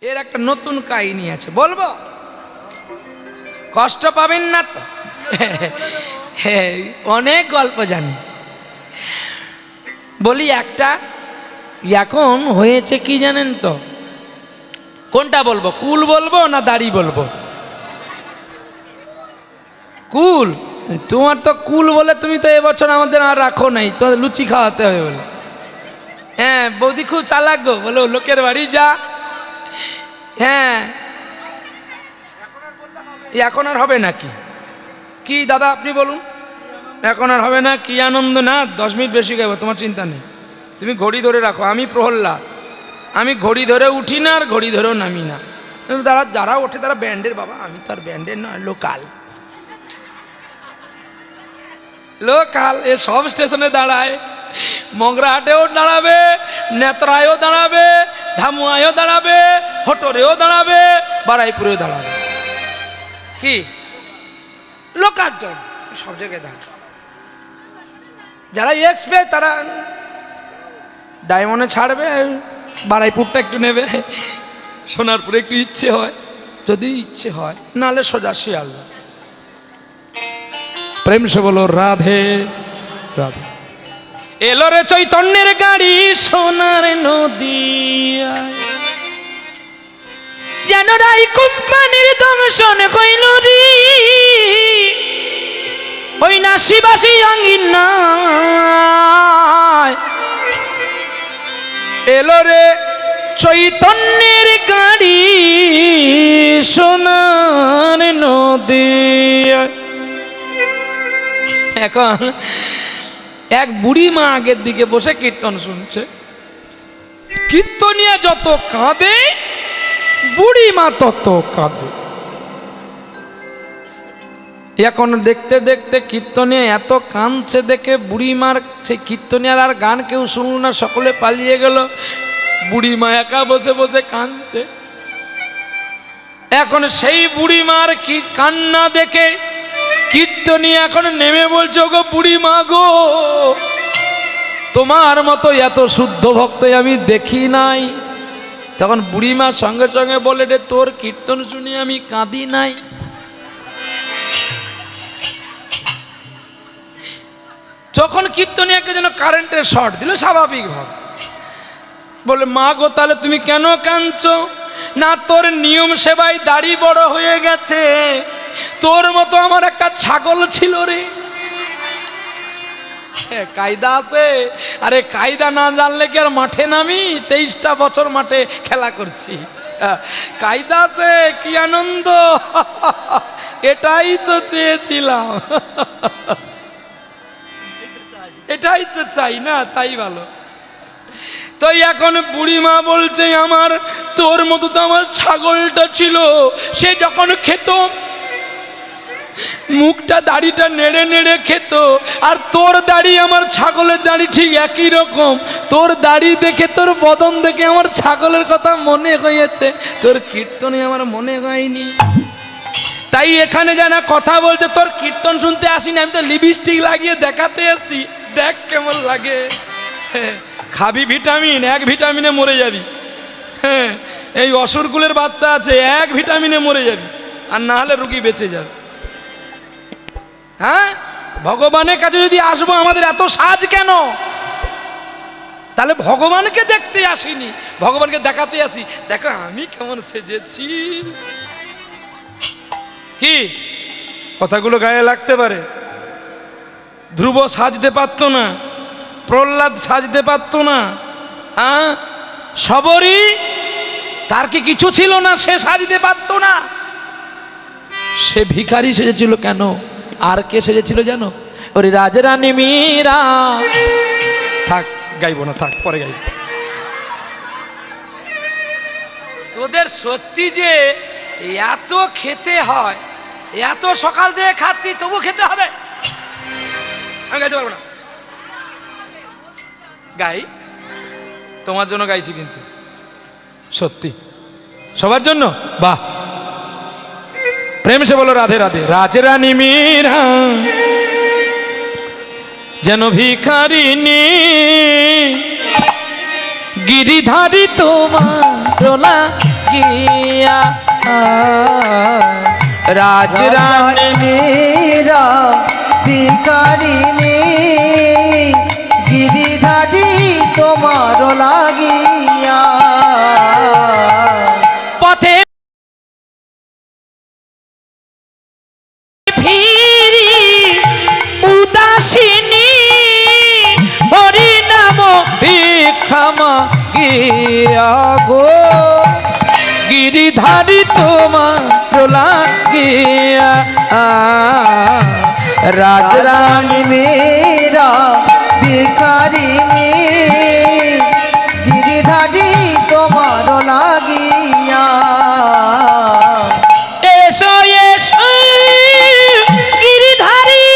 এর একটা নতুন কাহিনী আছে, বলবো? কষ্ট পাবেন না তো? অনেক গল্প জানি, বলি একটা। এখন হয়েছে কি জানেন তো? কোনটা বলবো, কুল বলবো না দাড়ি বলবো? কুল। তোমার তো কুল বলে তুমি তো এবছর আমাদের আর রাখো নাই, তো লুচি খাওয়াতে হবে বলে। হ্যাঁ, বৌদি খুব চালাক গো, বলো লোকের বাড়ি যা। হ্যাঁ, এখন আর হবে নাকি? কি দাদা আপনি বলুন, এখন আর হবে না? কি আনন্দ না, 10 মিনিট বেশি গাইব, তোমার চিন্তা নেই, তুমি ঘড়ি ধরে রাখো। আমি প্রহ্লাদ, আমি ঘড়ি ধরে উঠি না আর ঘড়ি ধরেও নামি না। তারা যারা ওঠে তারা ব্যান্ডের বাবা, আমি তো আর ব্যান্ডের না, লোকাল। লোকাল এ সব স্টেশনে দাঁড়ায়, মগরাহাটেও দাঁড়াবে, নেত্রায়ও দাঁড়াবে, ধামুয়ায়ও দাঁড়াবে, হটরেও দাঁড়াবে, বারাইপুরেও দাঁড়াবে। কি লোকাল তো সব জায়গায় দাঁড়াবে। যারা এক্সপে তারা ডায়মন্ডে ছাড়বে, বারাইপুরটা একটু নেবে, সোনারপুরে একটু ইচ্ছে হয়, যদি ইচ্ছে হয়, নাহলে সোজা শিয়ালদা। প্রেম সে বলো রাধে রাধে। এলো রে চৈতন্যের গাড়ি সোনার নদিয়ায়, যেন রাই কোম্পানির দংশন কইল রে ওই নাসিবাসী আঙ্গিনায়। এলো রে চৈতন্যের গাড়ি সোনার নদিয়ায়। এখন এক বুড়ি মা আগের দিকে বসে কীর্তন শুনছে। কীর্তনিয়া যত কাঁদে, বুড়ি মা তত কাঁদে। এখন দেখতে দেখতে কীর্তনিয়া এত কাঁদছে দেখে বুড়ি মার, সেই কীর্তনিয়ার আর গান কেউ শুনল না, সকলে পালিয়ে গেল, বুড়ি মা একা বসে বসে কাঁদছে। এখন সেই বুড়ি মার কি কান্না দেখে কীর্তনিয়া এখন নেমে বলছে, গো বুড়ি মা গো, তোমার মতো এত শুদ্ধ ভক্ত আমি দেখি নাই। তখন বুড়িমা সঙ্গে সঙ্গে বলে, রে তোর কীর্তন শুনি আমি কাঁদি নাই। যখন কীর্তনিয়াকে যেন কারেন্টের শর্ট দিল, স্বাভাবিক ভাবে বলে, মা গো তাহলে তুমি কেন কাঁদছো? না তোর নিয়ম সেবায় দাড়ি বড় হয়ে গেছে, তোর মতো আমার একটা ছাগল ছিল রে। কায়দা আছে? আরে কায়দা না জানলে কি আর মাঠে নামি? 23টা বছর মাঠে খেলা করছি, কায়দা আছে, কি আনন্দ, এটাই তো চেয়েছিলাম, এটাই তো চাই না, তাই ভালো। তো এখন বুড়িমা বলছে, আমার তোর মতো তো আমার ছাগলটা ছিল, সে যখন খেত মুখটা দাড়িটা নেড়ে নেড়ে খেত, আর তোর দাড়ি আমার ছাগলের দাড়ি ঠিক একই রকম। তোর দাড়ি দেখে, তোর বদন দেখে আমার ছাগলের কথা মনে হয়েছে, তোর কীর্তনে আমার মনে হয়নি। তাই এখানে জানা কথা বলছে, তোর কীর্তন শুনতে আসিনি, আমি তো লিপস্টিক লাগিয়ে দেখাতে এসছি, দেখ কেমন লাগে। খাবি ভিটামিন, এক ভিটামিনে মরে যাবি। হ্যাঁ, এই অসুরকুলের বাচ্চা আছে, এক ভিটামিনে মরে যাবি, আর না হলে রুগী বেঁচে যাবে। হ্যাঁ, ভগবানের কাছে যদি আসবো, আমাদের এত সাজ কেন? তাহলে ভগবানকে দেখতে আসিনি, ভগবানকে দেখাতে আসি, দেখো আমি কেমন সেজেছি। কি কথাগুলো গায়ে লাগতে পারে? ধ্রুব সাজতে পারতো না, প্রহ্লাদ সাজতে পারতো না, হ্যাঁ, সবরই, তার কি কিছু ছিল না, সে সাজতে পারতো না। সে ভিখারি সেজেছিল কেন? আর কে সেজেছিল জানো? ওরে রাজরানী মীরা। থাক, গাইব না, থাক, পরে গাইব। তোদের সত্যি যে এত খেতে হয়, এত সকাল থেকে খাচ্ছি তবু খেতে হবে? আমি গাইতে পারবো না। গাই, তোমার জন্য গাইছি, কিন্তু সত্যি সবার জন্য। বাহ, প্রেম সে বলো রাধে রাধে। রাজরানী মীরা যেন ভিখারিনী, গিরিধারী তোমার গিয়া রাজরানী মেরা ভিখারিণী গিরিধারী তোমার লাগিয়া পথে ফিরি উদাসিনী হরি নাম ভিক্ষামা গিয়া গো গিরিধারী তোমার লাগিয়া রাজরানী মেরা ভিখারিণী গিরিধারী তোমার লাগিয়া এসো এসো গিরিধারী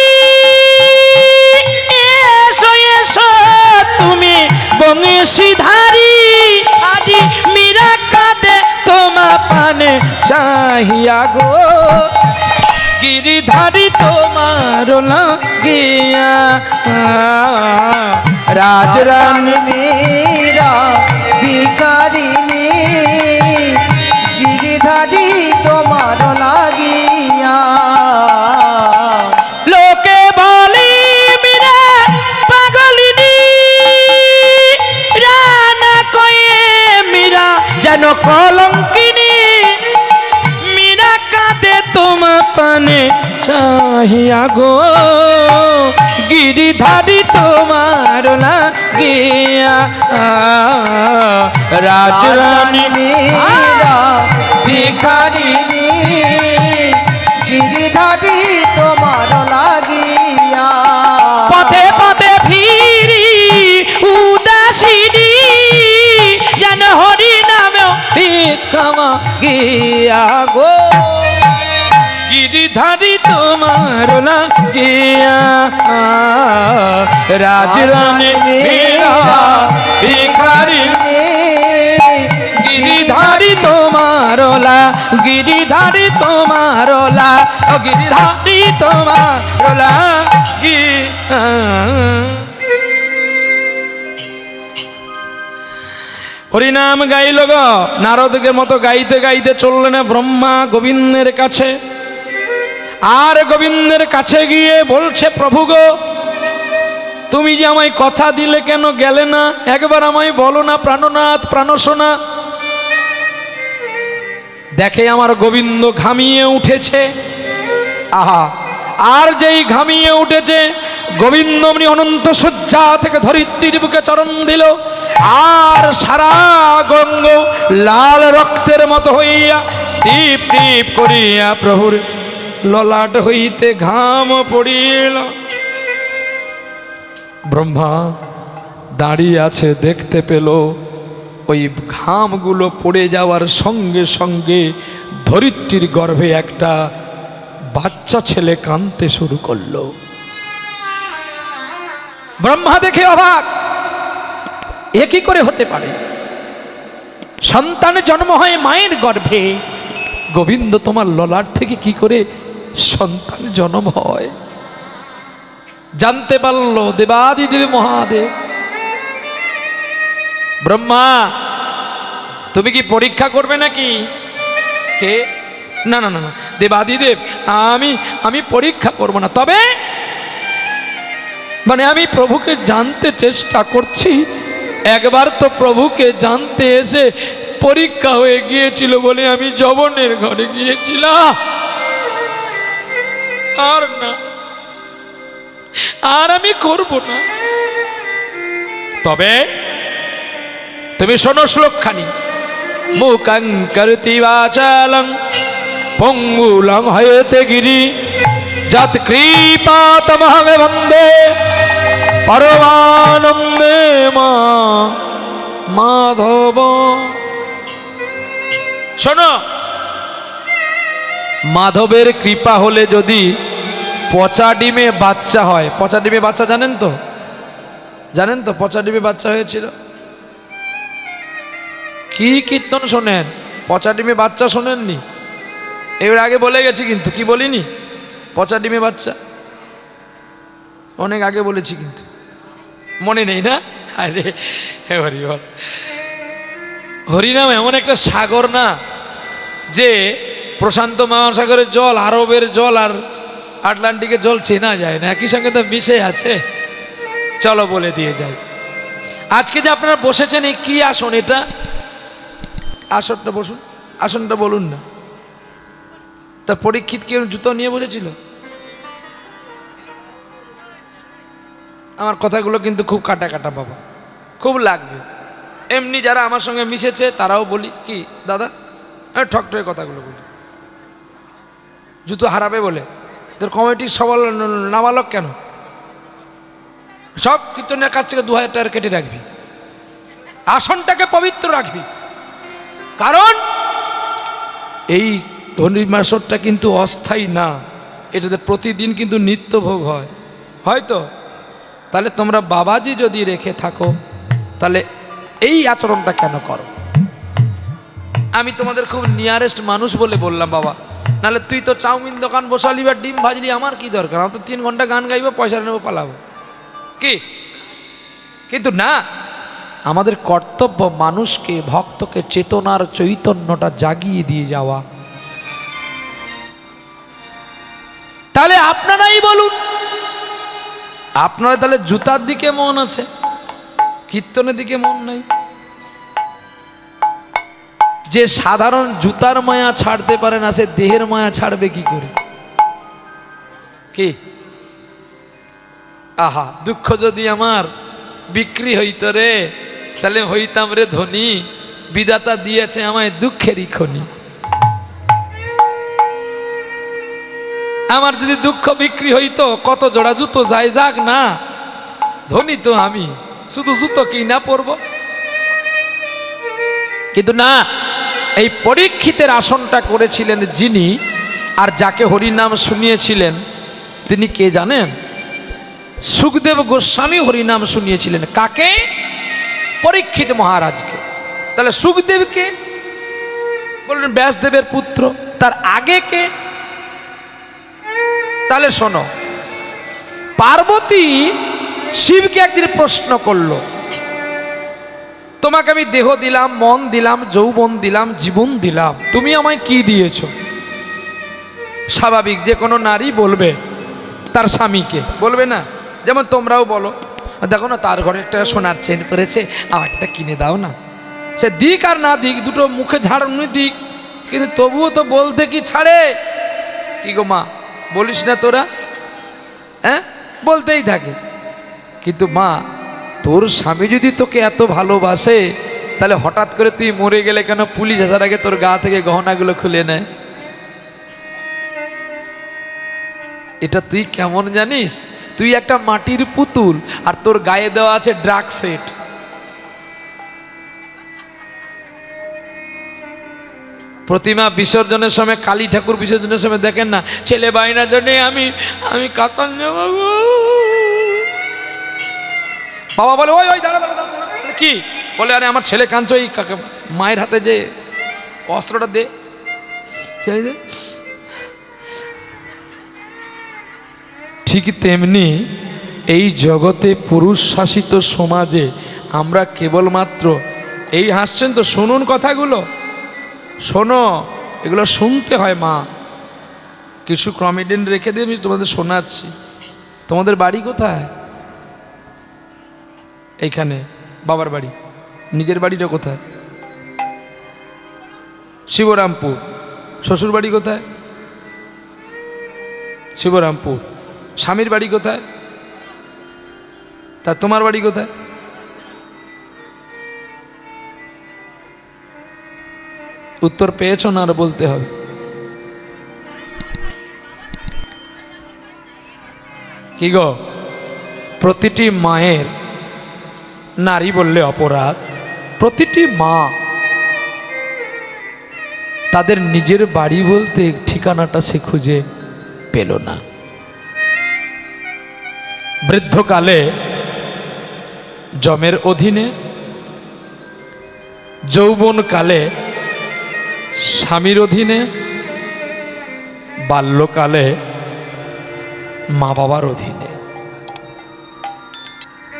এসো এসো তুমি বংশীধারী আজি মীরা কাঁদে তোমা পানে চাহিয়া গো গিরিধারী তোমার লাগিয়া রাজরানী মেরা ভিখারিণী গিরিধারী তোমার লাগিয়া লোকে বলি মীরা পাগলিনী রানা কয়ে মীরা যেন কলঙ্কিনী মীরা কাঁদে তোমা পানে চাহিয়া গো গিরিধারী তোমার লাগিয়া রাজরানী মেরা ভিখারিণী গিরিধারী তোমার লাগিয়া পথে পথে ফিরি উদাসিনী যেন হরি নামে ভিক্ষামা গিয়া গো গিরিধারী তোমার লাগিয়া রাজরানী মেরা ভিখারিণী গিরিধারী তোমার গিরিধারী তোমার গিরিধারী তোমার হরিনাম গাইল গো নারদকে মতো গাইতে গাইতে চললেন ব্রহ্মা গোবিন্দের কাছে আর গোবিন্দের কাছে গিয়ে বলছে প্রভু গো তুমি যে আমায় কথা দিলে কেন গেলে না একবার আমায় বলো না প্রাণনাথ প্রাণসোনা দেখে আমার গোবিন্দ ঘামিয়ে উঠেছে আহা আর যেই ঘামিয়ে উঠেছে গোবিন্দ অমনি অনন্ত শয্যা থেকে ধরিত্রীর বুকে চরণ দিল আর সারা গঙ্গ লাল রক্তের মতো হইয়া টিপ টিপ করিয়া প্রভুর ললাট হইতে ঘাম পড়িল ব্রহ্মা দাঁড়িয়ে আছে দেখতে পেল ওই ঘামগুলো পড়ে যাওয়ার সঙ্গে সঙ্গে ধরিত্রীর গর্ভে একটা বাচ্চা ছেলে কাঁদতে শুরু করলো ব্রহ্মা দেখে অবাক এ কি করে হতে পারে সন্তানের জন্ম হয় মায়ের গর্ভে গোবিন্দ তোমার ললাট থেকে কি করে সন্তান জন্ম হয় জানতে পারল দেবাদিদেব মহাদেব ব্রহ্মা তুমি কি পরীক্ষা করবে নাকি কে না না না না দেবাদিদেব আমি পরীক্ষা করব না তবে মানে আমি প্রভুকে জানতে চেষ্টা করছি একবার তো প্রভুকে জানতে এসে পরীক্ষা হয়ে গিয়েছিল বলে আমি যবনের ঘরে গিয়েছিলাম আর না আর আমি করব না তবে তুমি শোনো শ্লোকখানি মুখং করতি বাচালং পঙ্গুলং হয়তে গিরি যৎ কৃপাতমহং বন্দে পরমানন্দে মাধব শোনো মাধবের কৃপা হলে যদি পচা ডিমে বাচ্চা হয় পচা ডিমে বাচ্চা জানেন তো পচা ডিমে বাচ্চা হয়েছিল কি কীর্তন শোনেন পচা ডিমে বাচ্চা শোনেননি এর আগে বলে গেছি কিন্তু কি বলিনি পচা ডিমে বাচ্চা অনেক আগে বলেছি কিন্তু মনে নেই না আরে হরি বল হরিনাম এমন একটা সাগর না যে প্রশান্ত মহাসাগরের জল, আরবের জল আর আটলান্টিকের জল চেনা যায় না, একই সঙ্গে তো মিশে আছে। চলো বলে দিয়ে যাই। আজকে যে আপনারা বসেছেন, এই কি আসন এটা? আসনটা বসুন, আসনটা বলুন না। তা পরীক্ষিত কেউ জুতো নিয়ে বসেছিল? আমার কথাগুলো কিন্তু খুব কাটা কাটা বাবা, খুব লাগবে। এমনি যারা আমার সঙ্গে মিশেছে তারাও বলি কি দাদা, আমি ঠকঠকে কথাগুলো বলি, জুতো হারাবে বলে। তোর কমিটির সবল নাবালক কেন? সব কীর্তনের কাছ থেকে 2000 টাকা কেটে রাখবি, আসনটাকে পবিত্র রাখবি। কারণ এই ধনির্মাসরটা কিন্তু অস্থায়ী না, এটাতে প্রতিদিন কিন্তু নিত্যভোগ হয়। হয়তো তাহলে তোমরা বাবাজি যদি রেখে থাকো, তাহলে এই আচরণটা কেন করো? আমি তোমাদের খুব নিয়ারেস্ট মানুষ বলে বললাম বাবা, নাহলে তুই তো চাউমিন দোকান বসালি বা ডিম ভাজলি, আমার কি দরকার? আমার তো 3 ঘন্টা গান গাইবো, পয়সা নেবো, পালাবো কি? কিন্তু না, আমাদের কর্তব্য মানুষকে, ভক্তকে চেতনার চৈতন্যটা জাগিয়ে দিয়ে যাওয়া। তাহলে আপনারাই বলুন, আপনারা তাহলে জুতার দিকে মন আছে, কীর্তনের দিকে মন নাই। যে সাধারণ জুতার মায়া ছাড়তে পারে না, সে দেহের মায়া ছাড়বে কি করে? কি আহা, দুঃখ যদি আমার বিক্রি হইতো রে, তাহলে হইতাম রে ধনী। বিধাতা দিয়েছে আমায় দুঃখেরই খনি। আমার যদি দুঃখ বিক্রি হইতো, কত জোড়া জুতো যাই যাক না, ধনী তো আমি, শুধু জুতো কি না পরবো। কিন্তু না, এই পরীক্ষিতের আসনটা করেছিলেন যিনি, আর যাকে হরিনাম শুনিয়েছিলেন তিনি কে জানেন? সুখদেব গোস্বামী হরিনাম শুনিয়েছিলেন। কাকে? পরীক্ষিত মহারাজকে। তাহলে সুখদেবকে বললেন ব্যাসদেবের পুত্র, তার আগে কে? তাহলে শোনো, পার্বতী শিবকে একদিন প্রশ্ন করলো, তোমাকে আমি দেহ দিলাম, মন দিলাম, যৌবন দিলাম, জীবন দিলাম, তুমি আমায় কি দিয়েছো? স্বাভাবিক যে কোনো নারী বলবে তার স্বামীকে, বলবে না? যেমন তোমরাও বলো, দেখো না তার ঘরে একটা সোনার চেন করেছে, আমাকে একটা কিনে দাও না। সে দিক আর না দিক, দুটো মুখে ঝাড়নি দিক, কিন্তু তবুও তো বলতে কি ছাড়ে? কি গো মা, বলিস না তোরা? হ্যাঁ, বলতেই থাকে। কিন্তু মা, তোর স্বামী যদি তোকে এত ভালোবাসে, তাহলে হঠাৎ করে তুই মরে গেলে কেন পুলিশ আসার আগে তোর গা থেকে গহনাগুলো খুলে নেয়? এটা তুই কেমন জানিস? তুই একটা মাটির পুতুল, আর তোর গায়ে দেওয়া আছে ড্রাগ সেট। প্রতিমা বিসর্জনের সময়, কালী ঠাকুর বিসর্জনের সময় দেখেন না, ছেলে বাইনার জন্য আমি আমি কাতান যাব। বাবা বলে ওই ওই দাঁড়া দাঁড়া দাঁড়া, কি বলে? আরে আমার ছেলে কাঁদছে, ওই মায়ের হাতে যে অস্ত্রটা দে। ঠিক তেমনি এই জগতে পুরুষ শাসিত সমাজে আমরা কেবলমাত্র এই, হাসছেন তো, শুনুন কথাগুলো, শোনো, এগুলো শুনতে হয় মা। কিছু কমেডিয়ান রেখে দিয়ে আমি তোমাদের শোনাচ্ছি। তোমাদের বাড়ি কোথায়? এইখানে বাবার বাড়ি। নিজের বাড়িটা কোথায়? শিবরামপুর। শ্বশুর বাড়ি কোথায়? শিবরামপুর। স্বামীর বাড়ি কোথায়? তা তোমার বাড়ি কোথায়? উত্তর পেয়েছো না? আর বলতে হবে? কি গো, প্রতিটি মায়ের, নারী বললে অপরাধ, প্রতিটি মা তাদের নিজের বাড়ি বলতে ঠিকানাটা সে খুঁজে পেল না। বৃদ্ধকালে যমের অধীনে, যৌবনকালে স্বামীর অধীনে, বাল্যকালে মা বাবার অধীনে।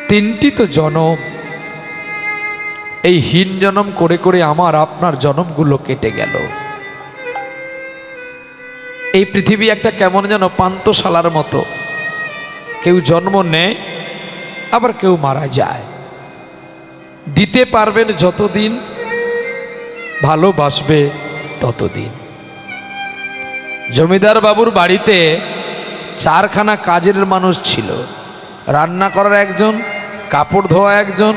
তিনটি তো জনম। এই হীন জনম করে করে আমার আপনার জনমগুলো কেটে গেল। এই পৃথিবী একটা কেমন যেন পান্তশালার মতো, কেউ জন্ম নেয় আবার কেউ মারা যায়। দিতে পারবেন যতদিন, ভালোবাসবে ততদিন। জমিদার বাবুর বাড়িতে 4খানা কাজের মানুষ ছিল। রান্না করার একজন, কাপড় ধোয়া একজন,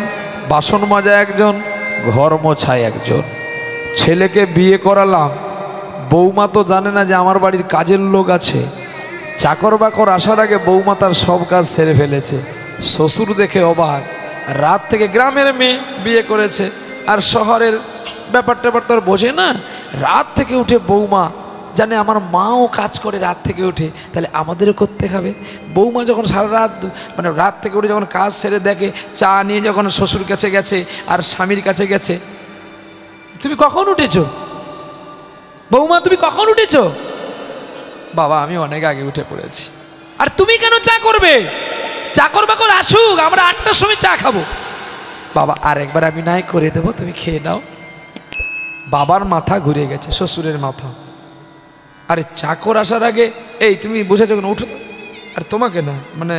বাসন মাজা একজন, ঘর মোছা একজন। ছেলেকে বিয়ে করালাম, বৌমা তো জানে না যে আমার বাড়ির কাজের লোক আছে। চাকর বাকর আসার আগে বৌমা তার সব কাজ সেরে ফেলেছে। শ্বশুর দেখে অবাক, রাত থেকে, গ্রামের মেয়ে বিয়ে করেছে আর শহরের ব্যাপার ট্যাপার তো আর বোঝে না। রাত থেকে উঠে বৌমা জানে আমার মাও কাজ করে রাত থেকে উঠে, তাহলে আমাদেরও করতে হবে। বৌমা যখন সারা রাত মানে রাত থেকে উঠে যখন কাজ সেরে দেখে, চা নিয়ে যখন শ্বশুর কাছে গেছে আর স্বামীর কাছে গেছে, তুমি কখন উঠেছো বৌমা, তুমি কখন উঠেছো? বাবা আমি অনেক আগে উঠে পড়েছি। আর তুমি কেন চা করবে? চাকর বাকর আসুক, আমরা 8টার সময় চা খাবো। বাবা আর একবার আমি নাই করে দেবো, তুমি খেয়ে নাও। বাবার মাথা ঘুরে গেছে, শ্বশুরের মাথা। আরে চাকর আসার আগে, এই তুমি বসেছো কেন, উঠো তো। আর তোমাকে না, মানে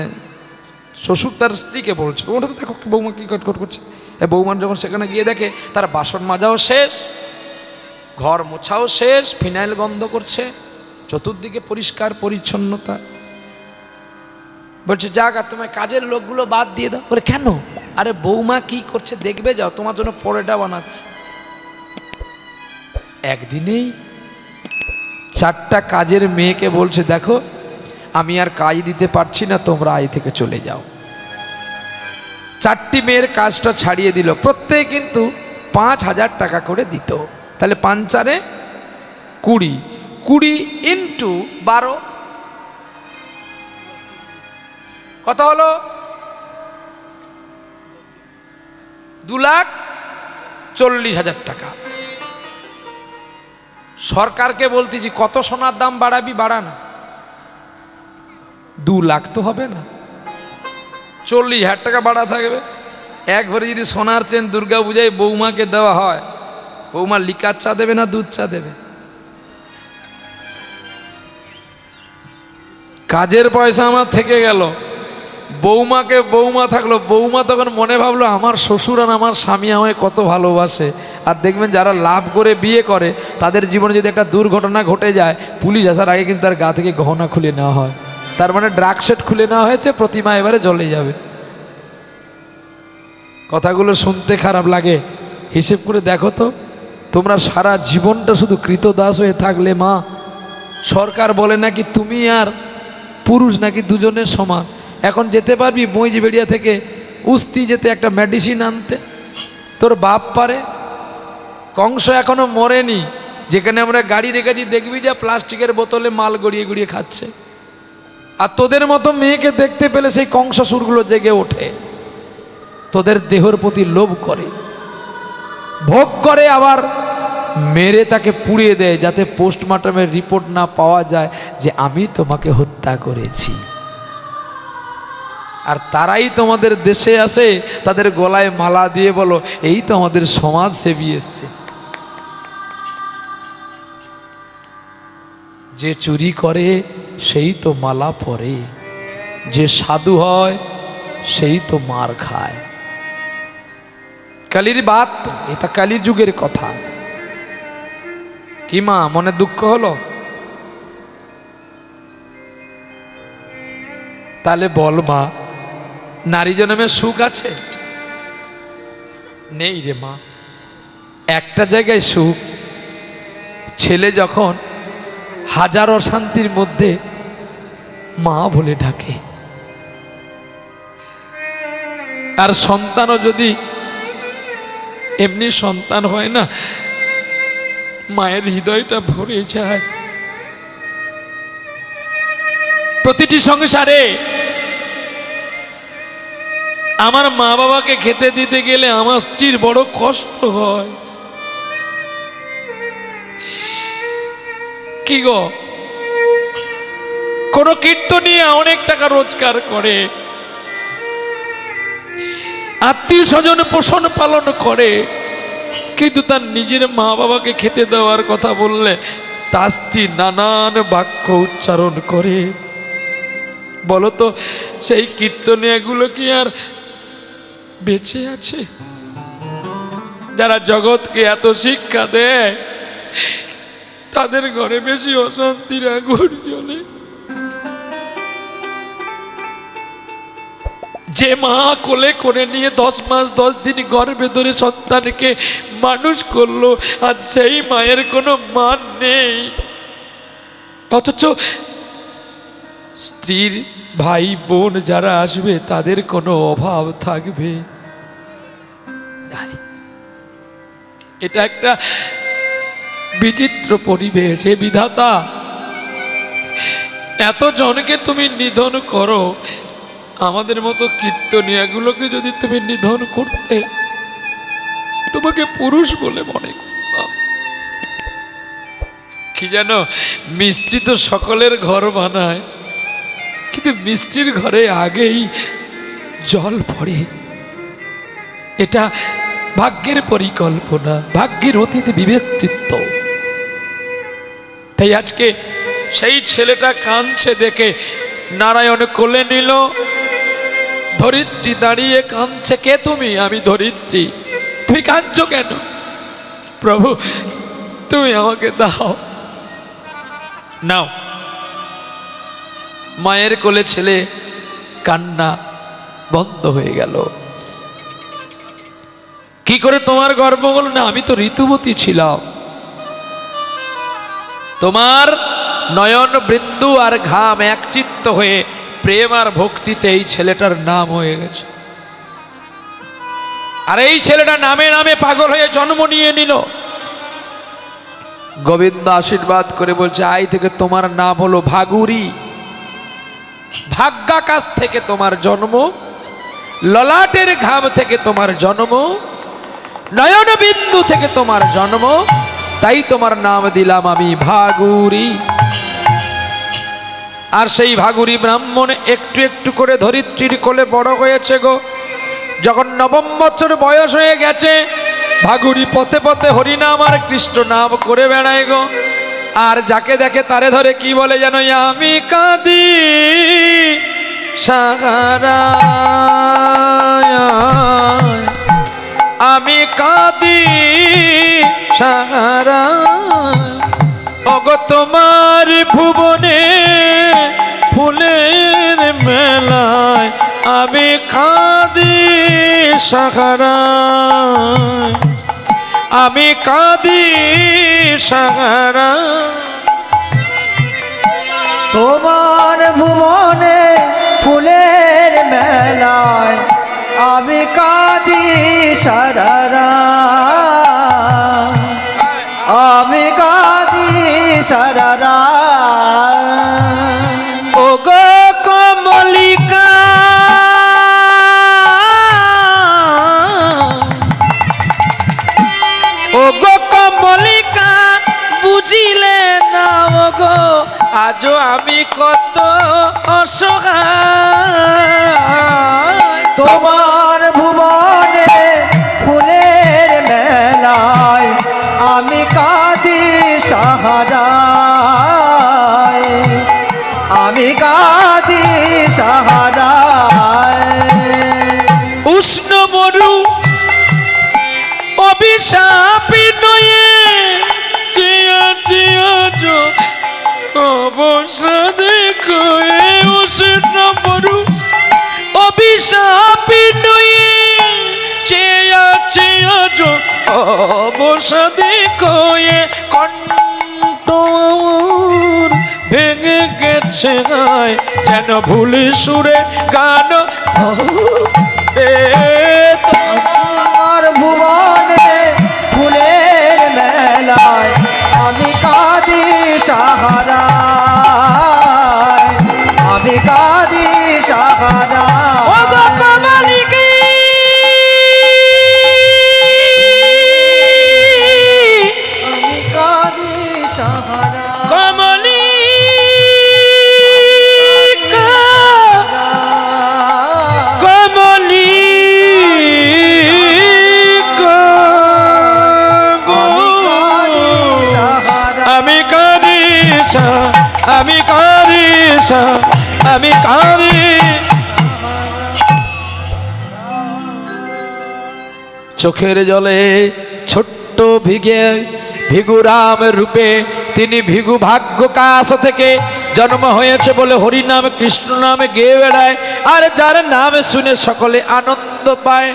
শ্বশুর তার স্ত্রীকে বলছে, ওঠো তো, দেখো বৌমা কি কটকট করছে। বৌমান যখন সেখানে গিয়ে দেখে তার বাসন মাজাও শেষ, ঘর মোছাও শেষ, ফিনাইল গন্ধ করছে, চতুর্দিকে পরিষ্কার পরিচ্ছন্নতা। বলছে যাক, আর তোমার কাজের লোকগুলো বাদ দিয়ে দাও। বলে কেন? আরে বৌমা কি করছে দেখবে, যাও, তোমার জন্য পরোটা বানাচ্ছে। একদিনেই 4টা কাজের মেয়েকে বলছে দেখো আমি আর কাজ দিতে পারছি না, তোমরা আই থেকে চলে যাও। 4টি মেয়ের কাজটা ছাড়িয়ে দিল। প্রত্যেকে কিন্তু 5,000 টাকা করে দিত। তাহলে 5 × 20, 20 × 12 কত হলো? 2,40,000 টাকা। সরকারকে বলতেছি কত সোনার দাম বাড়াবি, বাড়ান। 2 লাখ তো হবে না, 40,000 টাকা বাড়া থাকবে। এক ভরি যদি সোনার চেন দুর্গা পূজায় বৌমাকে দেওয়া হয়, বৌমা লিকার চা দেবে না দুধ চা দেবে? কাজের পয়সা আমার থেকে গেল, বৌমাকে বৌমা থাকলো। বৌমা তখন মনে ভাবলো আমার শ্বশুর আর আমার স্বামী আমায় কত ভালোবাসে। আর দেখবেন যারা লাভ করে বিয়ে করে তাদের জীবনে যদি একটা দুর্ঘটনা ঘটে যায়, পুলিশ আসার আগে কিন্তু তার গা থেকে গহনা খুলে নেওয়া হয়। তার মানে ড্রাগ সেট খুলে নেওয়া হয়েছে, প্রতিমা এবারে জ্বলে যাবে। কথাগুলো শুনতে খারাপ লাগে, হিসেব করে দেখো তো, তোমরা সারা জীবনটা শুধু কৃতদাস হয়ে থাকলে মা, সরকার বলে নাকি তুমি আর পুরুষ নাকি দুজনের সমান। এখন যেতে পারবি মইজবেড়িয়া থেকে উস্তি যেতে একটা মেডিসিন আনতে? তোর বাপ পারে। কংস এখনো মরেনি, যেখানে আমরা গাড়ি রেখেছি দেখবি যা প্লাস্টিকের বোতলে মাল গড়িয়ে গড়িয়ে খাচ্ছে। আর তোদের মতো মেয়েকে দেখতে পেলে সেই কংসাসুরগুলো জেগে ওঠে, তোদের দেহের প্রতি লোভ করে, ভোগ করে, আবার মেরে তাকে পুড়িয়ে দেয় যাতে পোস্টমর্টমের রিপোর্ট না পাওয়া যায় যে আমি তোমাকে হত্যা করেছি। আর তারাই তোমাদের দেশে আসে, তাদের গলায় মালা দিয়ে বলো এই তো আমাদের সমাজ সেবী এসছে। যে চুরি করে সেই তো মালা পরে, যে সাধু হয় সেই তো মার খায়। কালির বাত তো, এটা কালির যুগের কথা। কি মা মনে দুঃখ হলো? তাহলে বল মা, নারী জন্মে সুখ আছে? নেই রে মা। একটা জায়গায় সুখ, ছেলে যখন হাজার অশান্তির মধ্যে মা বলে ডাকে, আর সন্তানও যদি এমনি সন্তান হয় না, মায়ের হৃদয়টা ভরে যায়। প্রতিটি সংসারে আমার মা বাবাকে খেতে দিতে গেলে আমার স্ত্রীর বড় কষ্ট হয়। কি গো, কোন কীর্তনিয়া অনেক টাকা রোজগার করে, আত্মীয় স্বজন পোষণ পালন করে, কিন্তু তার নিজের মা বাবাকে খেতে দেওয়ার কথা বললে তার স্ত্রী নানান বাক্য উচ্চারণ করে। বলতো সেই কীর্তনিয়াগুলো কি আর বেঁচে আছে? যারা জগৎকে এত শিক্ষা দেয় তাদের ঘরে বেশি অশান্তির আগুন জ্বলে। যে মা কোলে করে নিয়ে 10 মাস 10 দিন গর্ভে ধরে সন্তানকে মানুষ করলো, আজ সেই মায়ের কোনো মান নেই। অথচ স্ত্রীর ভাই বোন যারা আসবে তাদের কোনো অভাব থাকবে। এটা একটা বিচিত্র পরিবেশ। হে বিধাতা, এত জনকে তুমি নিধন করো, আমাদের মতো কীর্তনিয়াগুলোকে যদি তুমি নিধন করতে, তোমাকে পুরুষ বলে মনে করতাম। কি জানো, মিস্ত্রি তো সকলের ঘর বানায়, কিন্তু মিস্ত্রির ঘরে আগেই জল পড়ে। এটা ভাগ্যের পরিকল্পনা, ভাগ্যের অতীত বিবেকচিত্ত। তাই আজকে সেই ছেলেটা কাঁদছে দেখে নারায়ণ কোলে নিল। ধরিত্রী দাঁড়িয়ে কাঁদছে। কে তুমি? আমি ধরিত্রী। তুমি কাঁদছো কেন? প্রভু তুমি আমাকে দাও। নাও। মায়ের কোলে ছেলে কান্না বন্ধ হয়ে গেল। কি করে তোমার গর্ব হলো? না, আমি তো ঋতুবতী ছিলাম। তোমার নয়ন বিন্দু আর ঘাম একচিত্ত হয়ে প্রেম আর ভক্তিতে এই ছেলেটার নাম হয়ে গেছে। আর এই ছেলেটা নামে নামে পাগল হয়ে জন্ম নিয়ে নিল। গোবিন্দ আশীর্বাদ করে বলছে, আজ থেকে তোমার নাম হলো ভাগুরী। ভাগ্যাকাশ থেকে তোমার জন্ম, ললাটের ঘাম থেকে তোমার জন্ম, নয়ন বিন্দু থেকে তোমার জন্ম, তাই তোমার নাম দিলাম আমি ভাগুরী। আর সেই ভাগুরী ব্রাহ্মণ একটু একটু করে ধরিত্রীর কোলে বড় হয়েছে গো। যখন 9 বছর বয়স হয়ে গেছে, ভাগুরী পথে পথে হরিনাম আর কৃষ্ণ নাম করে বেড়ায় গো। আর যাকে দেখে তারে ধরে কি বলে জানো? আমি কাঁদি সাহারা, আমি কাঁদি সাহারা। ওগো তোমার ভুবনে ফুলের মেলায় আমি কাঁদি সাহারা, আমি কাঁদি সাহারা। তোমার ভুবনে ফুলের মেলায় আমি কাঁদি সারারা, আমি কাঁদি সারারা। ওগো কমলিকা, ওগো কমলিকা, বুঝিলে না ওগো আজও আমি কত অসহায়। তোমার ভুবনে ফুলের মেলায় আমি কাঁদি সাহারায়, আমি কাঁদি সাহারায়। উষ্ণ মরু অভিশাপী নয়ে চিয়া চিয়া অবসাদে কয়ে। উষ্ণ মরু অভিশাপী নয়ে চেয়া চেয়া অবসাদে কয়ে। কণ্ঠ ভেঙে গেছে গায়, যেন ভুলি সুরে গান। তোমার ভুবনে ফুলের মেলায় আমি কাঁদি সাহারায়, আমি কাঁদি সাহারায়। আমি কাঁদি সাহারায়, আমি কাঁদি আমি কাঁদি আমি কাঁদি। চোখের জলে ছোট্ট ভিগুরাম রূপে তিনি ভিগু ভাগ্য কাছ থেকে জন্ম হয়েছে বলে হরি নাম কৃষ্ণ নামে গেয়ে বেড়ায়, আর যার নাম শুনে সকলে আনন্দ পায়।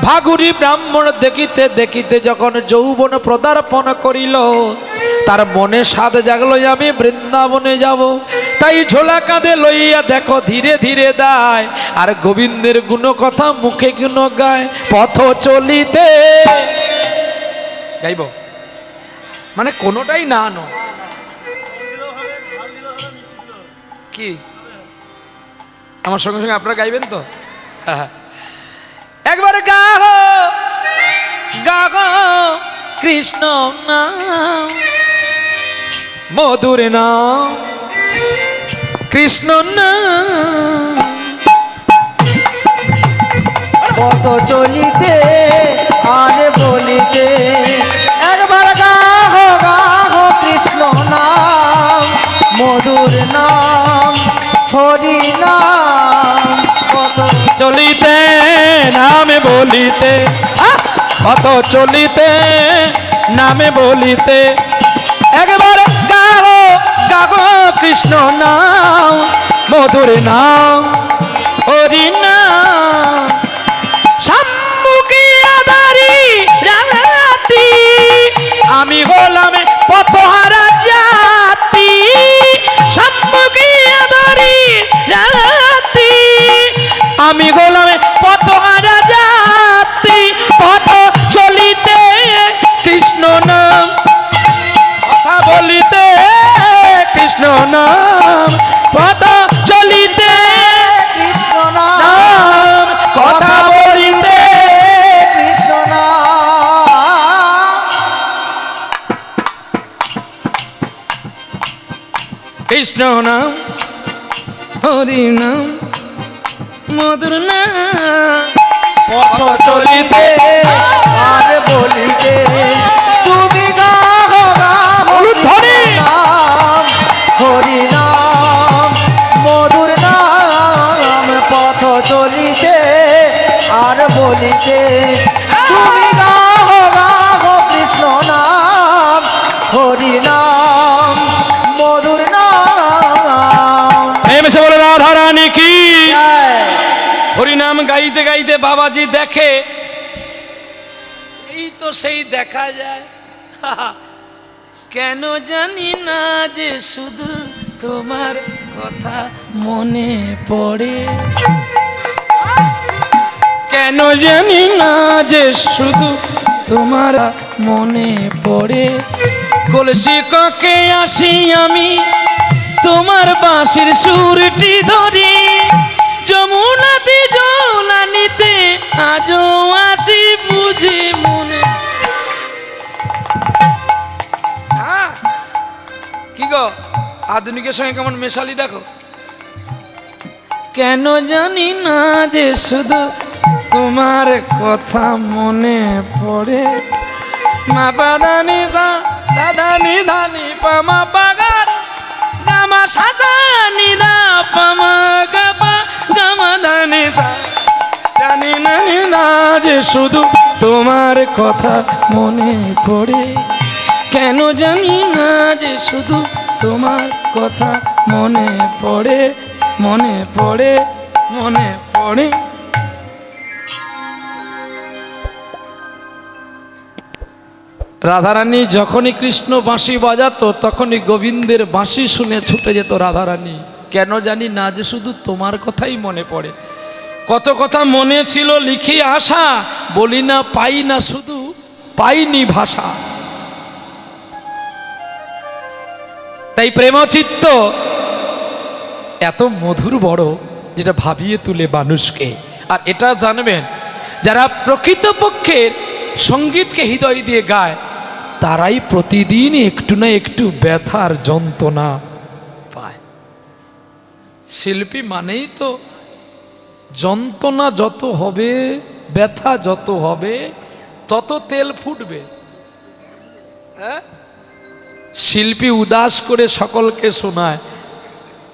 ভাগুরি ব্রাহ্মণ দেখিতে দেখিতে যখন যৌবন পদার্পণ করিল, তার মনে স্বাদ জাগলো আমি বৃন্দাবনে যাব। তাই ঝোলা কাঁধে লইয়া দেখো ধীরে ধীরে দায়, আর গোবিন্দের গুণ কথা মুখে গুণ গায়। পথ চলিতে গাইব মানে কোনোটাই না নয় কি, আমার সঙ্গে সঙ্গে আপনারা গাইবেন তো? হ্যাঁ, একবার গাও গাও কৃষ্ণ নাম মধুর নাম কৃষ্ণ নাম। পথ চলিতে আর বলিতে একবার গাহো গাহো কৃষ্ণ নাম মধুর নাম হরি নাম। পথ চলিতে নামে বলিতে, কত চলিতে নামে বলিতে একবার গাও গাও কৃষ্ণ নাম মধুর নাম হরি নাম। সম্মুখিয়া দাঁড়ি রাতি আমি হলাম পথহারা জাতি। সম্মুখিয়া দাঁড়ি রাতি আমি হলাম পথহারা জাতি। পথ চলিতে কৃষ্ণ নাম কথা বলিতে কৃষ্ণ নাম। পথ চলিতে কৃষ্ণ নাম নাম কথা বলিতে কৃষ্ণ নাম। কৃষ্ণ নাম হরি নাম মধুর নাম। পথ চলিতে আর বলিতে তুমি গাহো গাহো ধরে নাম হরি নাম মধুর নাম। পথ চলিতে আর বলিতে তুমি গাহো গাহো কৃষ্ণ নাম হরি নাম মধুর নাম। এসে বলে রাধা রানী কি জয়। হরিনাম গাইতে গাইতে বাবাজি দেখে এই তো সেই দেখা যায়। কেন জানি না যে শুধু তোমার কথা মনে পড়ে, কেন জানি না যে শুধু তোমার মনে পড়ে। কলসি ককে আসি আমি তোমার বাঁশির সুরটি ধরি, যমুনাতে জলানিতে আজও আসি বুঝি মনে। কি গো আধুনিকের সঙ্গে কেমন মেশালি দেখো। কেন জানি না যে শুধু তোমার কথা মনে পড়ে। মা পাদানি দা দাদা নিধানি পামা পাগার গামা সাজা নিদা পামা গাপা গামা দানি সা। জানি না যে শুধু তোমার কথা মনে পড়ে, কেন জানি না যে শুধু তোমার কথা মনে পড়ে মনে পড়ে মনে পড়ে। রাধারানী যখনই কৃষ্ণ বাঁশি বাজাতো তখনই গোবিন্দের বাঁশি শুনে ছুটে যেত রাধারানী। কেন জানি না যে শুধু তোমার কথাই মনে পড়ে। কত কথা মনে ছিল লিখে আসা, বলি না পাই না শুধু পাইনি ভাষা। তাই প্রেমচিত্ত এত মধুর বড় যেটা ভাবিয়ে তুলে মানুষকে। আর এটা জানবেন যারা প্রকৃতপক্ষের সঙ্গীতকে হৃদয় দিয়ে গায় তারাই প্রতিদিন একটু না একটু ব্যথার যন্ত্রণা পায়। শিল্পী মানেই তো যন্ত্রণা যত হবে, ব্যথা যত হবে, তত তেল ফুটবে। হ্যাঁ শিল্পী উদাস করে সকলকে শোনায়,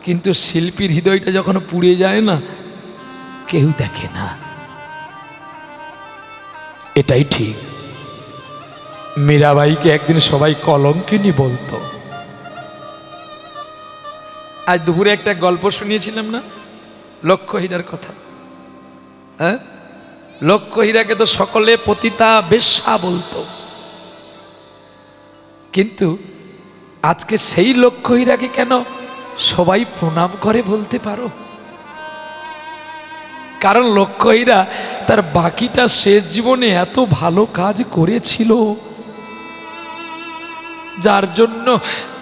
কিন্তু শিল্পীর হৃদয়টা যখন পুড়ে যায় না, কেউ দেখে না। এটাই ঠিক। মীরাবাইকে একদিন সবাই কলঙ্কিনী বলতো। আজ দুপুরে একটা গল্প শুনিয়েছিলাম না, লক্ষ্যহীরার কথা। হ্যাঁ, লক্ষ্যহীরাকে তো সকলে পতিতা বেশ্যা বলতো, কিন্তু আজকে সেই লক্ষ্যহীরাকে কেন সবাই প্রণাম করে বলতে পারো? কারণ লক্ষ্যহীরা তার বাকিটা শেষ জীবনে এত ভালো কাজ করেছিল, যার জন্য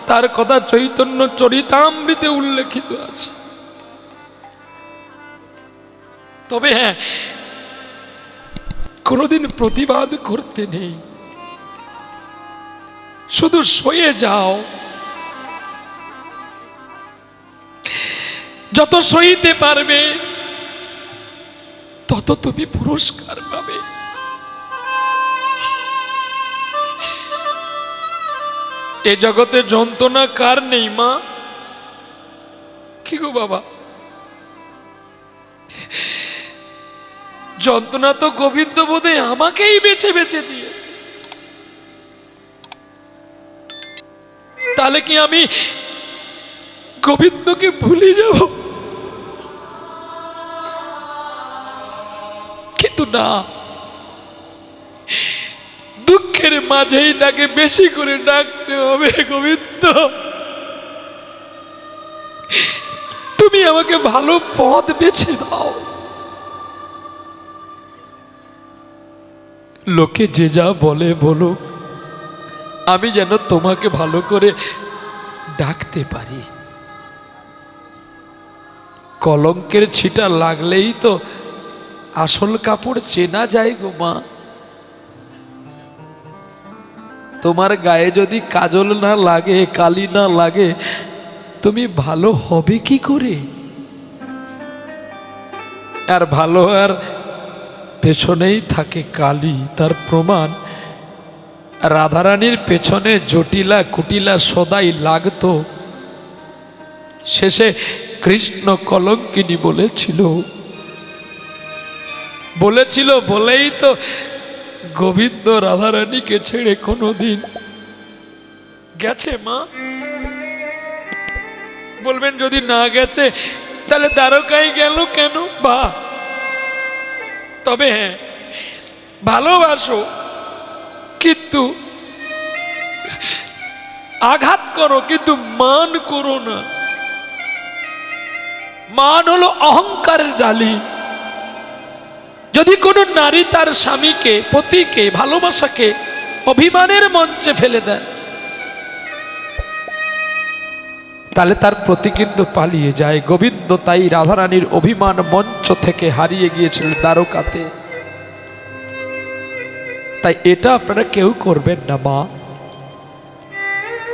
তার কথা চৈতন্য চরিতামৃতে উল্লেখিত আছে। তবে হ্যাঁ, কোনোদিন প্রতিবাদ করতে নেই, শুধু সয়ে যাও। যত সইতে পারবে তত তুমি পুরস্কার পাবে। এ জগতে যন্ত্রণা কার নেই মা? কি গো বাবা, যন্ত্রণা তো গোবিন্দ বোধে আমাকেই বেছে বেছে দিয়েছে। তাহলে কি আমি গোবিন্দকে ভুলে যাব? কিন্তু না, দুঃখের মাঝেই তাকে বেশি করে ডাকতে হবে। গোবিন্দ, তুমি আমাকে ভালো পথ বেছে দাও। লোকে যে যা বলে বলুক, আমি যেন তোমাকে ভালো করে ডাকতে পারি। কলঙ্কের ছিটা লাগলেই তো আসল কাপড় চেনা যায় গো মা। তোমার গায়ে যদি কাজল না লাগে, কালি না লাগে, তুমি ভালো হবে কি করে? আর ভালো আর পেছনেই থাকে কালি। তার প্রমাণ, রাধারানীর পেছনে জটিলা কুটিলা সদাই লাগতো, শেষে কৃষ্ণ কলঙ্কিনী বলেছিল বলেই তো গোবিন্দ রাধারানীকে ছেড়ে কোনোদিন গেছে মা? বলবেন যদি না গেছে তাহলে দ্বারকায় গেল কেন? বা তবে হ্যাঁ, ভালোবাসো, কিন্তু আঘাত করো, কিন্তু মান করো না। মান হলো অহংকারের ডালি। যদি কোনো নারী তার স্বামীকে, পতিকে, ভালোবাসাকে অভিমানের মঞ্চে ফেলে দেয়, তাহলে তার প্রতি কিন্তু পালিয়ে যায়। গোবিন্দ তাই রাধারানীর অভিমান মঞ্চ থেকে হারিয়ে গিয়েছিল দ্বারকাতে। তাই এটা আপনারা কেউ করবেন না মা।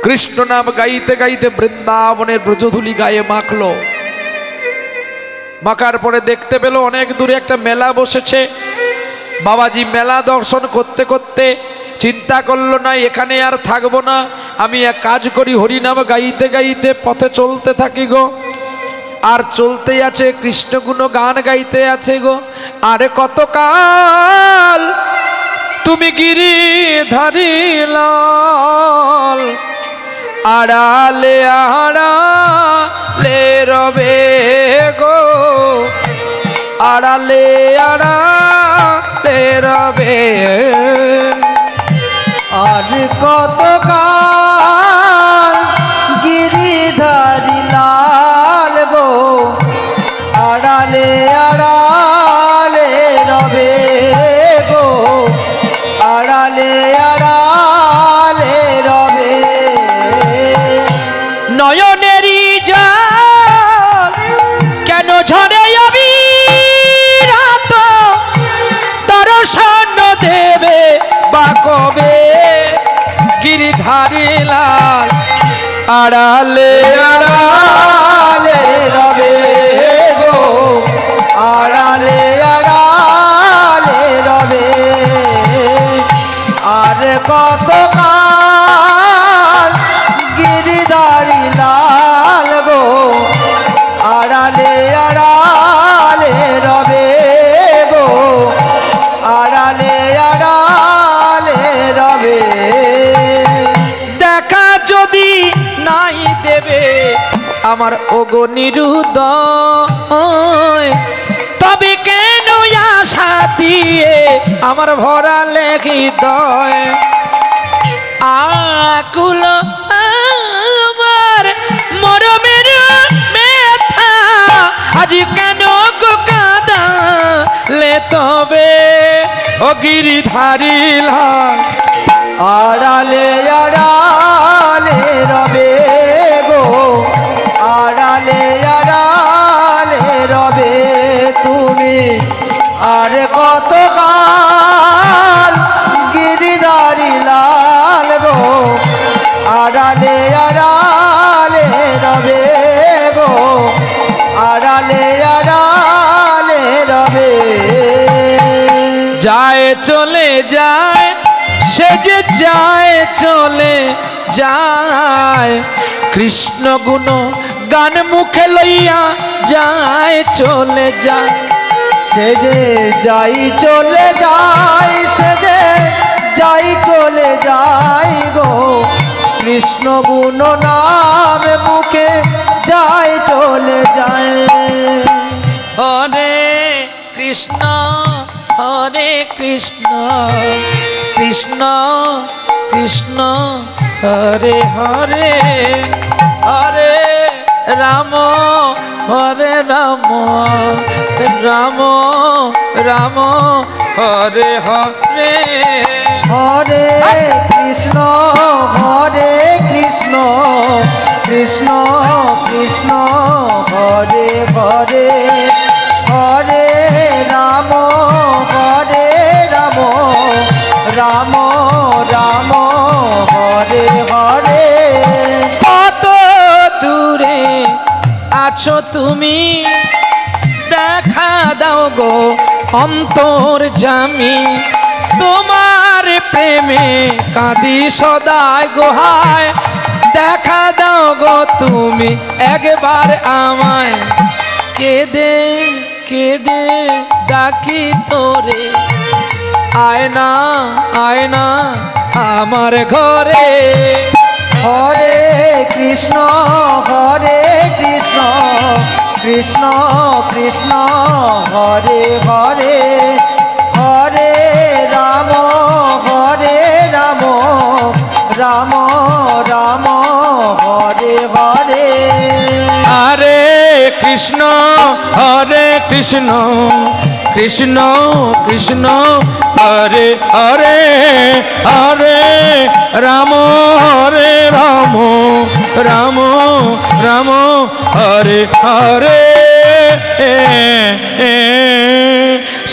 কৃষ্ণ নাম গাইতে গাইতে বৃন্দাবনের ব্রজধুলি গায়ে মাখলো। মাখার পরে দেখতে পেল অনেক দূরে একটা মেলা বসেছে। বাবাজি মেলা দর্শন করতে করতে চিন্তা করলো, না এখানে আর থাকবো না, আমি এক কাজ করি, হরিনাম গাইতে গাইতে পথে চলতে থাকি গো। আর চলতেই আছে, কৃষ্ণগুণ গান গাইতে আছে গো। আরে কতকাল তুমি গিরিধারী লাল, আড়ালে আড়ালে রবে গো, আড়ালে আড়ালে রবে। আর কতকাল গিরিধারী লাল গো, আড়ালে আড়ালে রবে গো, আড়ালে আড়ালে রবে। নয়নেরই জল কেন ঝরে অবিরত, দর্শন দেবে বা কবে? গিরিধারী লাল আড়ালে আড়ালে রবে গো, আড়ালে আড়ালে রবে। আর কতকাল নাই দেবে আমার ওগো নিরুদয়, তবে কেন আশা দিয়ে আমার ভরা লেখি দয়, আকুল আমার মরমের মেথা আজ কেন গো কাঁদালে তবে ও গিরিধারী লাল, আড়ালে আড়ালে রবে গো, আড়ালে আড়ালে রবে তুমি আর কত কাল গিরিধারী লাল গো, আড়ালে আড়ালে রবে গো, আড়ালে আড়ালে রবে। যায় চলে যায় সে যে যায় চলে যায়, কৃষ্ণ গুণ গান মুখে লইয়া যায় চলে যায়, সে যে যাই চলে যায়, সে যে যাই চলে যায় গো, কৃষ্ণ গুণ নাম মুখে যায় চলে যায়। হরে কৃষ্ণ হরে কৃষ্ণ কৃষ্ণ কৃষ্ণ হরে হরে, হরে রাম হরে রাম রাম রাম হরে হরে, হরে কৃষ্ণ হরে কৃষ্ণ কৃষ্ণ কৃষ্ণ হরে হরে, হরে রাম হরে রাম রাম রাম হরে হরে। কত দূরে আছো তুমি দেখা দাও গো অন্তর্যামী, তোমার প্রেমে কাঁদি সদায় গোহায়, দেখা দাও গো তুমি একবার আমায়, কেঁদে কেঁদে ডাকি তোরে, আয়না আয়না আমার ঘরে, হরে কৃষ্ণ হরে কৃষ্ণ কৃষ্ণ কৃষ্ণ হরে হরে, হরে রাম হরে রাম রাম রাম হরে হরে। হরে কৃষ্ণ হরে কৃষ্ণ কৃষ্ণ কৃষ্ণ হরে হরে, হরে রাম হরে রাম রাম রাম হরে হরে,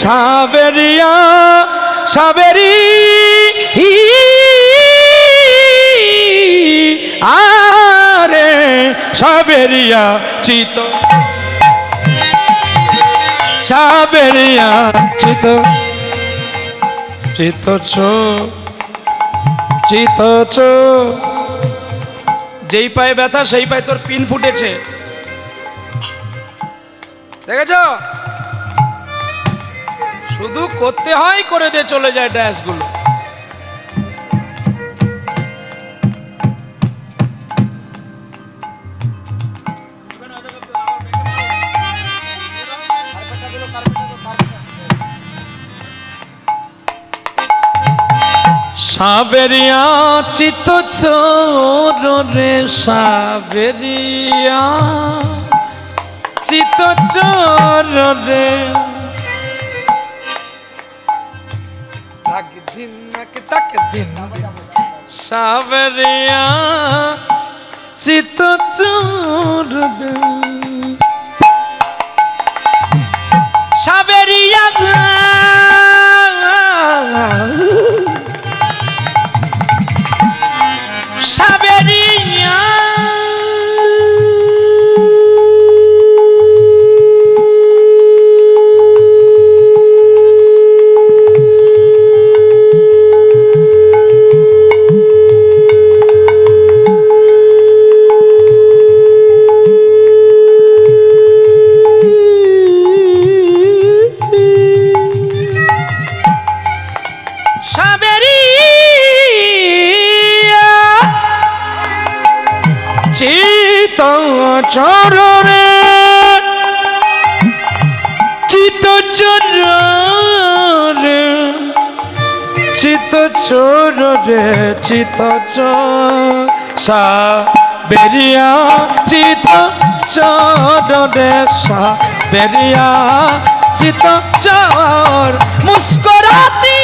সাবেরিয়া সাবেরি আরে সাবেরিয়া চিত, সাবেরিয়া চিত চিত চিত, যেই পায়ে ব্যথা সেই পায়ে তোর পিন ফুটেছে, দেখেছ? শুধু করতে হয়, করে দিয়ে চলে যায় ড্যাশগুলো। সাবেরিয়া চিত চোর রে, সাবেরিয়া চিত চোর রে, সাবেরিয়া চিত চোর রে, সাবেরিয়া সাবেরিয়া চিত চরণে চিত চরণে চিত চরণে চিত সা বেরিয়া চিত চরণে সা বেরিয়া চিত চর মুস্কুরাती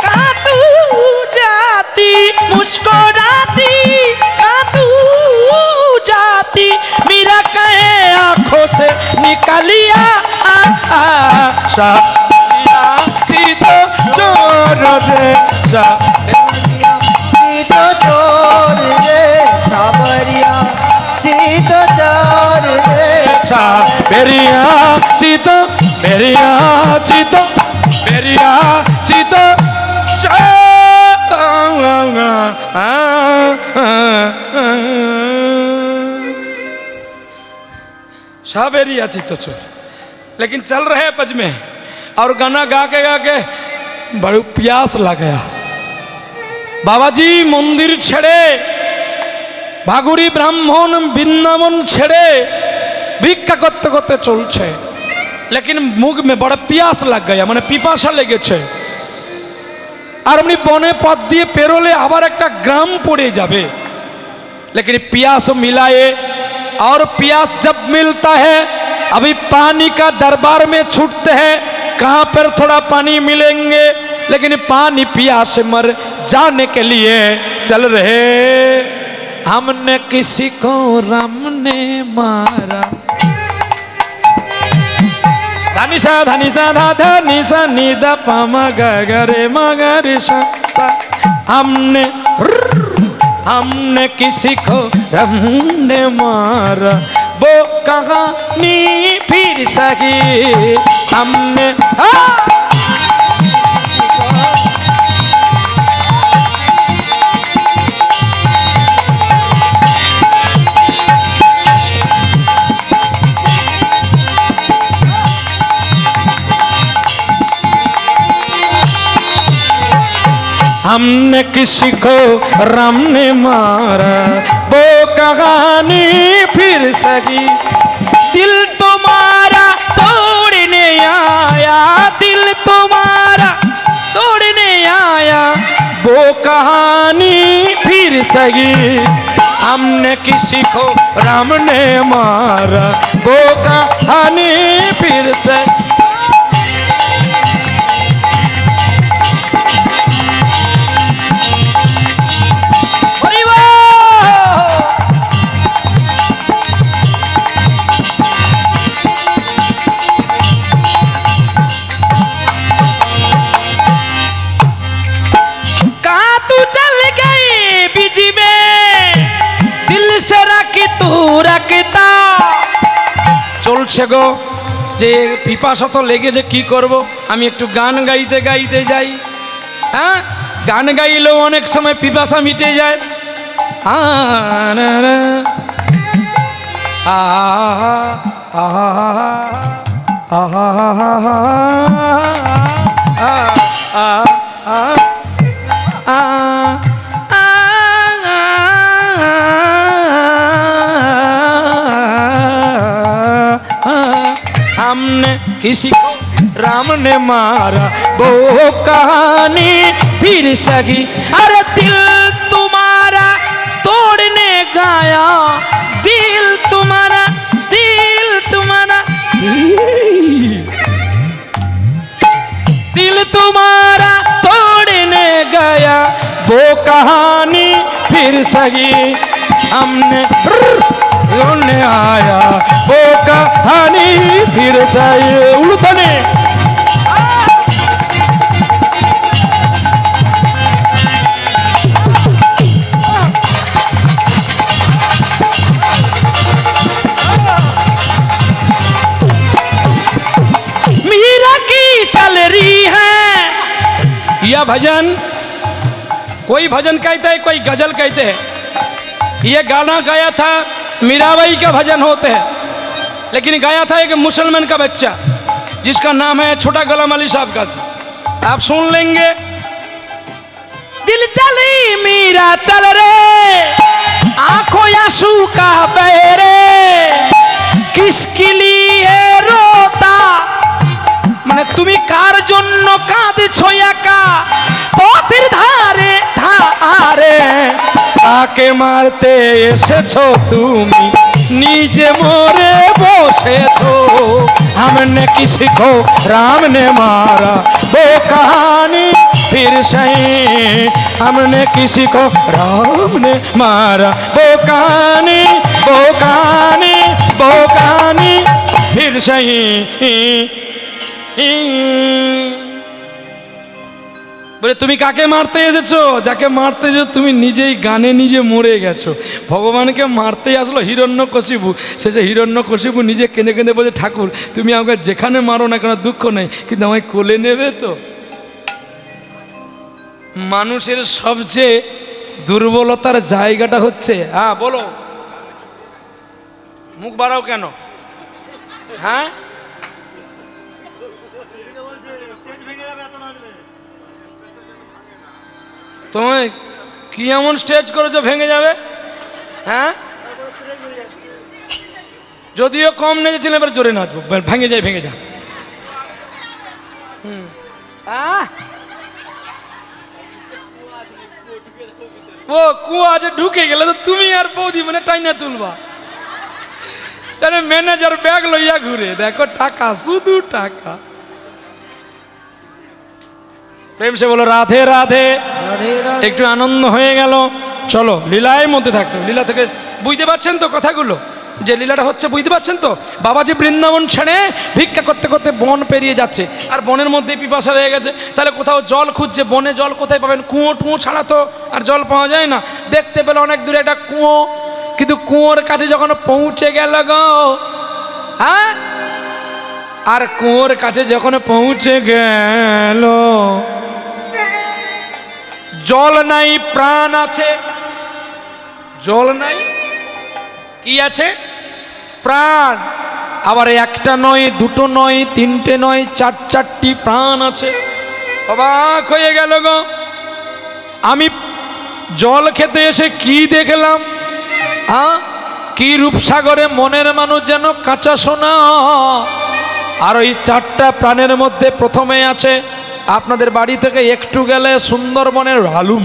का तू जाती मुस्कुराती का तू जाती मेरा कहे आंखों से निकलिया आशा चित चोर रे चित चोर रे सावरिया चित चोर रे बेरिया चित बेरिया चित बेरिया चित साबेरिया चित चोर लेकिन चल रहे हैं पज में और गाना गा के बड़ू प्यास लग गया बाबा जी मंदिर छेड़े भागुरी ब्राह्मण बृंदावन छेड़े भिक्षा करते करते चलছে लेकिन मुख में बड़ा प्यास लग गया মানে পিপাসা লেগেছে আর এমনি বনে পথ দিয়ে পেরোলে আবার একটা গ্রাম পড়ে যাবে लेकिन प्यास मिलाए और प्यास जब मिलता है अभी पानी का दरबार में छूटते हैं कहाँ पर थोड़ा पानी मिलेंगे लेकिन पानी प्यास से मर जाने के लिए चल रहे हमने किसी को राम ने मारा धनिसा धनिसा धा धनिसा निदा पामा गगरे मगरे सा हमने किसी को राम ने मारा वो कहानी फिर सही हमने हमने किसी को राम ने मारा वो कहानी फिर सही दिल तुम्हारा तोड़ने आया दिल तुम्हारा तोड़ने आया वो कहानी फिर सही हमने किसी को राम ने मारा वो कहानी फिर सही চলছে গো যে পিপাসা তো লেগেছে কি করব আমি একটু গান গাইতে গাইতে যাই হ্যাঁ গান গাইলেও অনেক সময় পিপাসা মিটে যায় हमने किसी को राम ने मारा वो कहानी फिर सही अरे दिल तुम्हारा तोड़ने गया दिल तुम्हारा दिल तुम्हारा तोड़ने गया वो कहानी फिर सही हमने रोने आया वो कहानी फिर सही उल्टने मीरा की चल रही है यह भजन कोई भजन कहते हैं कोई गजल कहते हैं ये गाना गाया था मीराबाई का भजन होते हैं लेकिन गाया था एक मुसलमान का बच्चा जिसका नाम है छोटा गुलाम अली साहब का आप सुन लेंगे दिल चली मीरा चल रे आंखों आंसू জন্য কাঁদছো একা পথের ধারে ধারে, তাকে মারতে এসেছো তুমি নিজে মরে বসেছো। हमने किसी को राम ने मारा वो कहानी फिर सही, हमने किसी को राम ने मारा वो कहानी वो कहानी वो कहानी फिर सही। বলে তুমি কাকে মারতে এসেছো? যাকে মারতে এসেছো তুমি নিজেই গানে নিজে মরে গেছো। ভগবানকে মারতেই আসলো হিরণ্যকশিপু, শেষে হিরণ্যকশিপু নিজে কেঁদে কেঁদে বলছে ঠাকুর তুমি আমাকে যেখানে মারো না কেন দুঃখ নেই, কিন্তু আমায় কোলে নেবে তো। মানুষের সবচেয়ে দুর্বলতার জায়গাটা হচ্ছে, হ্যাঁ বলো, মুখ বাড়াও কেন? হ্যাঁ তুমি কি এমন স্টেজ করেছো ভেঙে যাবে? হ্যাঁ যদিও কম নেচেছিলেন এবার জোরে নাচবো, ভেঙে যায় ভেঙে যা। ও কুয়া আছে ঢুকে গেলে তো তুমি আর বৌদি মানে টাইনা তুলবা। তাহলে ম্যানেজার ব্যাগ লইয়া ঘুরে দেখো টাকা শুধু টাকা। প্রেম সে বলো রাধে রাধে, একটু আনন্দ হয়ে গেল। চলো লীলায় মধ্যে থাকতো, লীলা থেকে বুঝতে পারছেন তো কথাগুলো, যে লীলাটা হচ্ছে বুঝতে পারছেন তো? বাবাজি বৃন্দাবন ছেড়ে ভিক্ষা করতে করতে বন পেরিয়ে যাচ্ছে, আর বনের মধ্যে পিপাসা হয়ে গেছে, তাহলে কোথাও জল খুঁজছে, বনে জল কোথায় পাবেন? কুয়ো টুয়ো ছাড়া তো আর জল পাওয়া যায় না। দেখতে পেলে অনেক দূরে একটা কুয়ো, কিন্তু কুয়োর কাছে যখন পৌঁছে গেল গো, হ্যাঁ আর কুয়োর কাছে যখন পৌঁছে গেল, জল নাই প্রাণ আছে, জল নাই কি আছে? প্রাণ। আবার একটা নয় দুটো নয় তিনটে নয় চারটি প্রাণ আছে। অবাক হয়ে গেল গো, আমি জল খেতে এসে কি দেখলাম? কি রূপসাগরে মনের মানুষ যেন কাঁচা সোনা। আর ওই চারটা প্রাণের মধ্যে প্রথমে আছে আপনাদের বাড়ি থেকে একটু গেলে সুন্দরবনের ভালুম,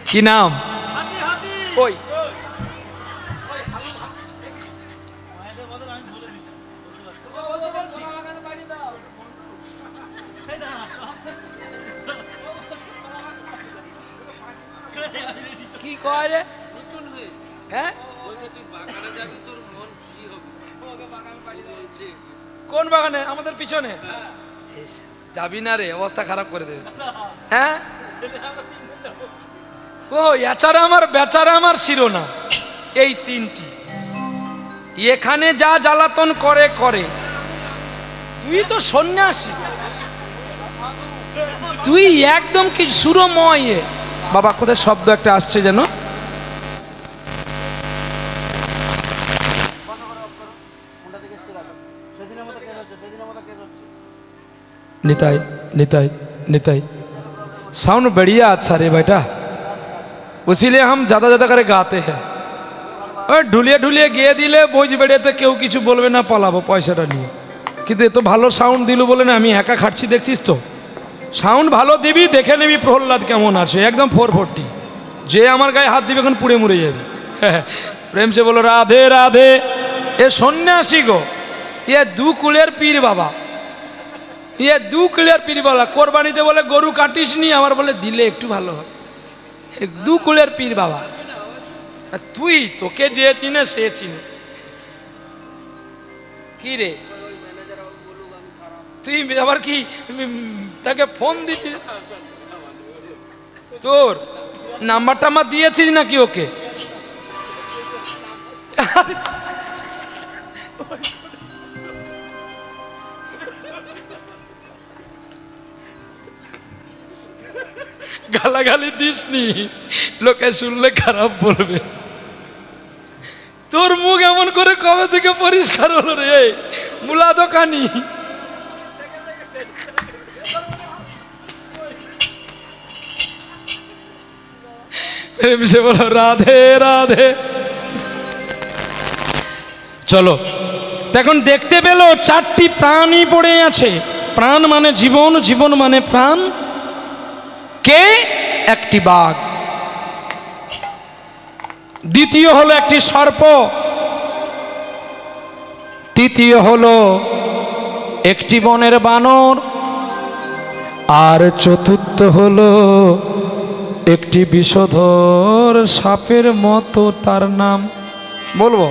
কি নাম? ওই কি কয় রে? হ্যাঁ কোন বাগানে? আমাদের পিছনে যাবি না রে, অবস্থা খারাপ করে দেবে। হ্যাঁ ও এচারা আমার বেচারা আমার শিরোনাম এই তিনটি। এখানে যা জ্বালাতন করে করে, তুই তো সন্ন্যাসী, তুই একদম কি সুরময়। বাবা কোথায় শব্দ একটা আসছে যেন, निताई निताई निताई साउंड बढ़िया अच्छा रे बेटा, इसीलिए हम ज़्यादा ज़्यादा करे गाते हैं। और ढुलिए ढुलिए গিয়ে দিলে বইজ বেড়েতে কেউ কিছু বলবে না, পালাবো পয়সাটা নিয়ে। কিন্তু এত ভালো সাউন্ড দিল বলে না আমি একা খাটছি, দেখছিস তো। সাউন্ড ভালো দিবি, দেখে নিবি প্রহ্লাদ কেমন আছে, একদম 440। যে আমার গায়ে হাত দিবে এখন পুড়ে মরে যাবে। প্রেম সে বলো রাধে রাধে। এ সন্ন্যাসী গো, এ দু কুলের পীর বাবা, ইয়ে দু কুলের পীর বাবা। কোরবানিতে বলে গরু কাটিস নি, আমার বলে দিলে একটু ভালো হবে। দু কুলের পীর বাবা। তুই তোকে যে চিনে সে চিনে কি রে, তুই আবার কি তাকে ফোন দিছিস? তোর নাম্বারটা আমার দিয়েছিস নাকি ওকে? গালাগালি দিসনি, লোকে শুনলে খারাপ বলবে। তোর মুখ এমন করে কবে থেকে পরিষ্কার হলো রে মুলা দোকানি? সে বলো রাধে রাধে। চলো এখন দেখতে পেলো চারটি প্রাণী পড়ে আছে, প্রাণ মানে জীবন, জীবন মানে প্রাণ। কে? একটি বাঘ। দ্বিতীয় হলো একটি সর্প। তৃতীয় হলো একটি বনের বানর। আর চতুর্থ হলো একটি বিষধর সাপের মতো, তার নাম বলবো?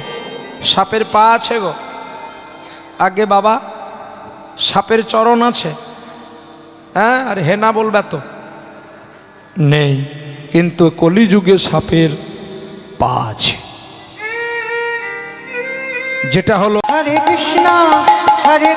সাপের পা আছে গো? আগে বাবা, সাপের চরণ আছে? হ্যাঁ, আর হেনা বলবে তো নেই, কিন্তু কলিযুগে সাপের পা আছে, যেটা হলো হরে কৃষ্ণ হরে